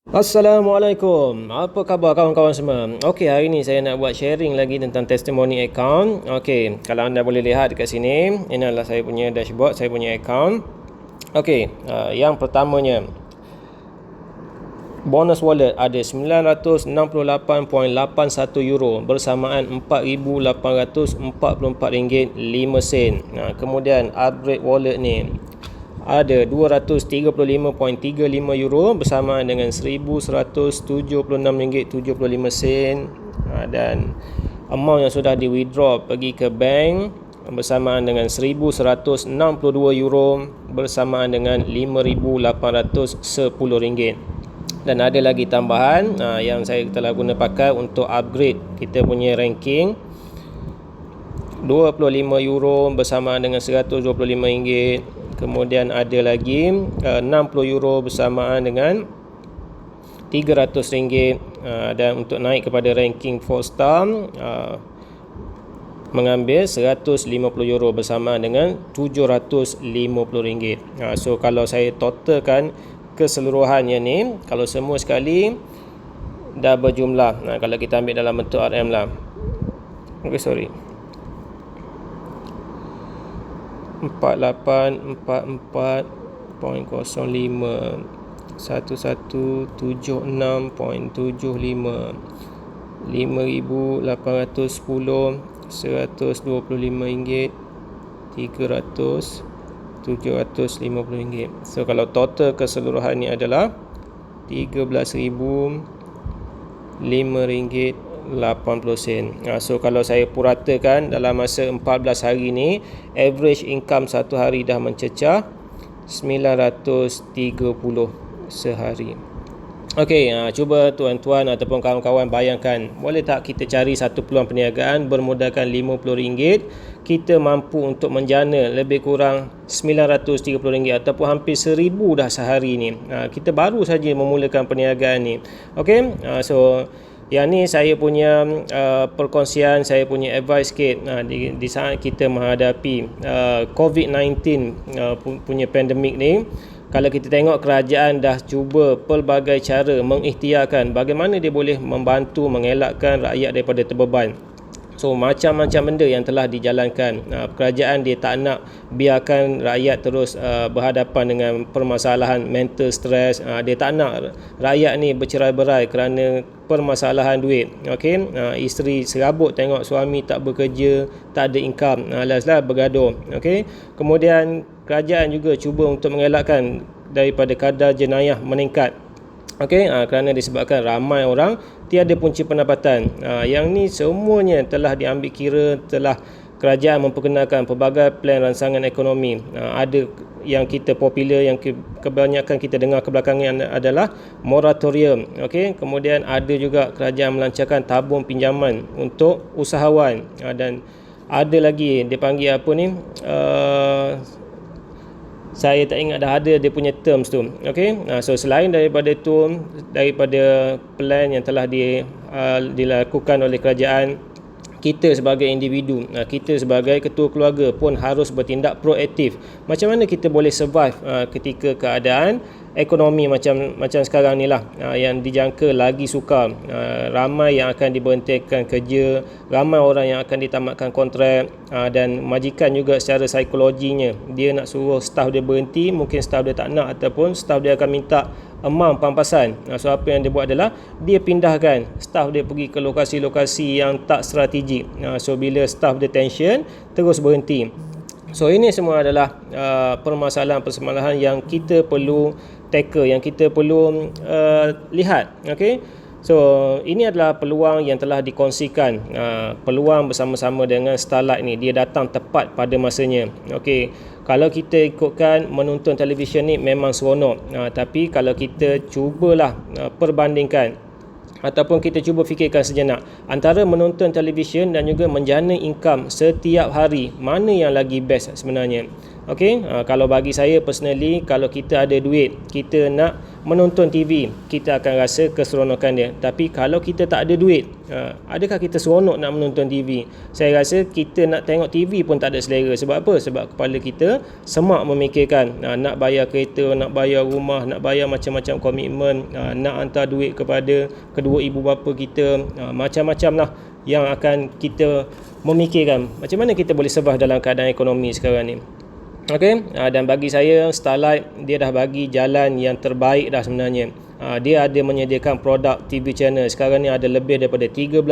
Assalamualaikum. Apa khabar kawan-kawan semua? Okey, hari ni saya nak buat sharing lagi tentang testimoni account. Okey, kalau anda boleh lihat dekat sini, ini adalah saya punya dashboard, saya punya account. Okey, yang pertamanya bonus wallet ada 968.81 euro bersamaan RM4,844.5. Kemudian upgrade wallet ni ada 235.35 euro bersamaan dengan RM1,176.75. Dan amount yang sudah di withdraw pergi ke bank bersamaan dengan 1,162 euro bersamaan dengan RM5,810. Dan ada lagi tambahan yang saya telah guna pakai untuk upgrade kita punya ranking, 25 euro bersamaan dengan RM125. Kemudian ada lagi 60 euro bersamaan dengan RM300. Dan untuk naik kepada ranking 4 star mengambil 150 euro bersamaan dengan RM750. So kalau saya totalkan keseluruhannya ni, kalau semua sekali dah berjumlah, kalau kita ambil dalam bentuk RM lah, 4844.05 1176.75 5,810 RM125 300 RM750. So kalau total keseluruhan ni adalah RM13,005.80. So kalau saya puratakan dalam masa 14 hari ni, average income satu hari dah mencecah 930 sehari. Okey, cuba tuan-tuan ataupun kawan-kawan bayangkan, boleh tak kita cari satu peluang perniagaan bermodalkan RM50, kita mampu untuk menjana lebih kurang RM930 ataupun hampir RM1,000 dah sehari ni. Kita baru saja memulakan perniagaan ni. Okey, so yang ni saya punya perkongsian, saya punya advice sikit di saat kita menghadapi COVID-19 punya pandemik ni. Kalau kita tengok kerajaan dah cuba pelbagai cara mengikhtiarkan bagaimana dia boleh membantu mengelakkan rakyat daripada terbeban. So macam-macam benda yang telah dijalankan. Kerajaan dia tak nak biarkan rakyat terus berhadapan dengan permasalahan mental stress. Dia tak nak rakyat ni bercerai-berai kerana permasalahan duit. Okey, isteri serabut tengok suami tak bekerja, tak ada income, last-last bergaduh. Okey, kemudian kerajaan juga cuba untuk mengelakkan daripada kadar jenayah meningkat. Okey, kerana disebabkan ramai orang tiada punca pendapatan. Yang ni semuanya telah diambil kira, telah kerajaan memperkenalkan pelbagai plan rancangan ekonomi. Ada yang kita popular, yang kebanyakan kita dengar kebelakangan adalah moratorium. Okey, kemudian ada juga kerajaan melancarkan tabung pinjaman untuk usahawan, dan ada lagi dipanggil apa ni, saya tak ingat dah ada dia punya terms tu. Okey, so selain daripada tu, daripada plan yang telah dilakukan oleh kerajaan, kita sebagai individu, kita sebagai ketua keluarga pun harus bertindak proaktif. Macam mana kita boleh survive ketika keadaan ekonomi macam sekarang ni lah, yang dijangka lagi sukar. Ramai yang akan diberhentikan kerja, ramai orang yang akan ditamatkan kontrak, dan majikan juga secara psikologinya dia nak suruh staff dia berhenti, mungkin staff dia tak nak, ataupun staff dia akan minta amount pampasan. So apa yang dia buat adalah dia pindahkan staff dia pergi ke lokasi-lokasi yang tak strategik. So bila staff dia tension, terus berhenti. So ini semua adalah permasalahan-permasalahan yang kita perlu tackle, yang kita perlu lihat. Okey, so ini adalah peluang yang telah dikongsikan, peluang bersama-sama dengan Starlight ni, dia datang tepat pada masanya. Okey, kalau kita ikutkan menonton televisyen ni memang seronok, tapi kalau kita cubalah perbandingkan ataupun kita cuba fikirkan sejenak antara menonton televisyen dan juga menjana income setiap hari, mana yang lagi best sebenarnya? Okey, kalau bagi saya personally, kalau kita ada duit, kita nak menonton TV, kita akan rasa keseronokan dia. Tapi kalau kita tak ada duit, adakah kita seronok nak menonton TV? Saya rasa kita nak tengok TV pun tak ada selera. Sebab apa? Sebab kepala kita semak memikirkan nak bayar kereta, nak bayar rumah, nak bayar macam-macam komitmen, nak hantar duit kepada kedua ibu bapa kita, macam-macam lah yang akan kita memikirkan. Macam mana kita boleh survive dalam keadaan ekonomi sekarang ni? Okey, dan bagi saya Starlight dia dah bagi jalan yang terbaik dah sebenarnya. Dia ada menyediakan produk TV channel. Sekarang ni ada lebih daripada 13,000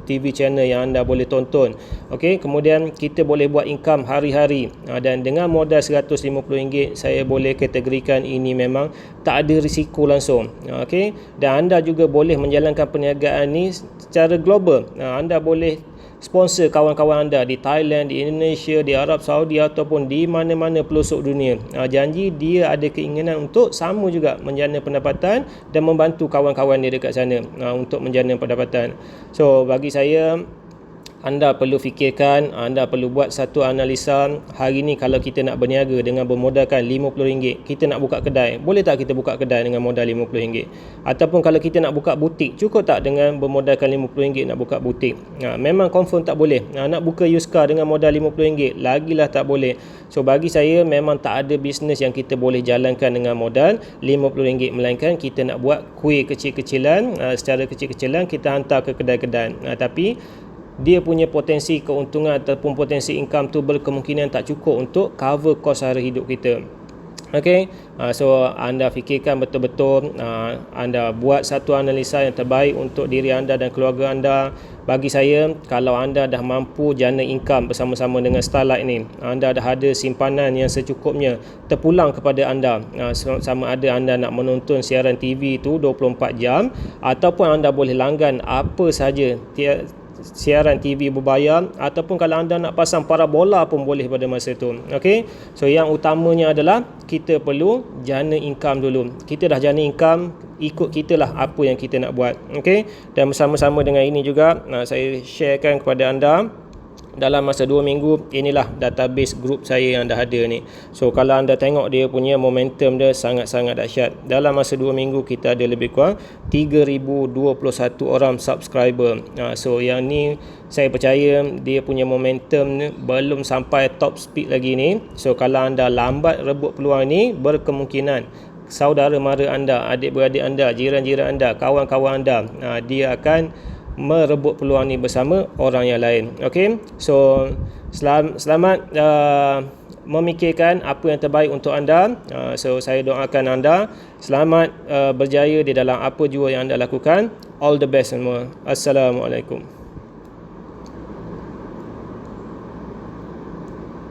TV channel yang anda boleh tonton. Okey, kemudian kita boleh buat income hari-hari. Dan dengan modal RM150 saya boleh kategorikan ini memang tak ada risiko langsung. Okey, dan anda juga boleh menjalankan perniagaan ni secara global. Anda boleh sponsor kawan-kawan anda di Thailand, di Indonesia, di Arab Saudi ataupun di mana-mana pelosok dunia. Janji dia ada keinginan untuk sama juga menjana pendapatan dan membantu kawan-kawan dia dekat sana untuk menjana pendapatan. So bagi saya, anda perlu fikirkan, anda perlu buat satu analisa. Hari ni kalau kita nak berniaga dengan bermodalkan RM50, kita nak buka kedai, boleh tak kita buka kedai dengan modal RM50? Ataupun kalau kita nak buka butik, cukup tak dengan bermodalkan RM50 nak buka butik? Memang confirm tak boleh. Nak buka Yuska dengan modal RM50, lagilah tak boleh. So bagi saya memang tak ada bisnes yang kita boleh jalankan dengan modal RM50, melainkan kita nak buat kuih kecil-kecilan, secara kecil-kecilan kita hantar ke kedai-kedai. Tapi dia punya potensi keuntungan ataupun potensi income tu berkemungkinan tak cukup untuk cover kos sara hidup kita. Okey, so anda fikirkan betul-betul, anda buat satu analisa yang terbaik untuk diri anda dan keluarga anda. Bagi saya, kalau anda dah mampu jana income bersama-sama dengan Starlight ni, anda dah ada simpanan yang secukupnya terpulang kepada anda, sama ada anda nak menonton siaran TV tu 24 jam ataupun anda boleh langgan apa saja siaran TV berbayar, ataupun kalau anda nak pasang parabola pun boleh pada masa tu. Okey, so yang utamanya adalah kita perlu jana income dulu. Kita dah jana income, ikut kita lah apa yang kita nak buat. Okey, dan bersama-sama dengan ini juga saya sharekan kepada anda, dalam masa 2 minggu inilah database grup saya yang dah ada ni. So kalau anda tengok dia punya momentum dia sangat-sangat dahsyat. Dalam masa 2 minggu kita ada lebih kurang 3021 orang subscriber. So yang ni saya percaya dia punya momentum ni belum sampai top speed lagi ni. So kalau anda lambat rebut peluang ni, berkemungkinan saudara mara anda, adik-beradik anda, jiran-jiran anda, kawan-kawan anda, dia akan merebut peluang ni bersama orang yang lain. Okey, so selamat memikirkan apa yang terbaik untuk anda. So saya doakan anda selamat berjaya di dalam apa jua yang anda lakukan. All the best semua. Assalamualaikum.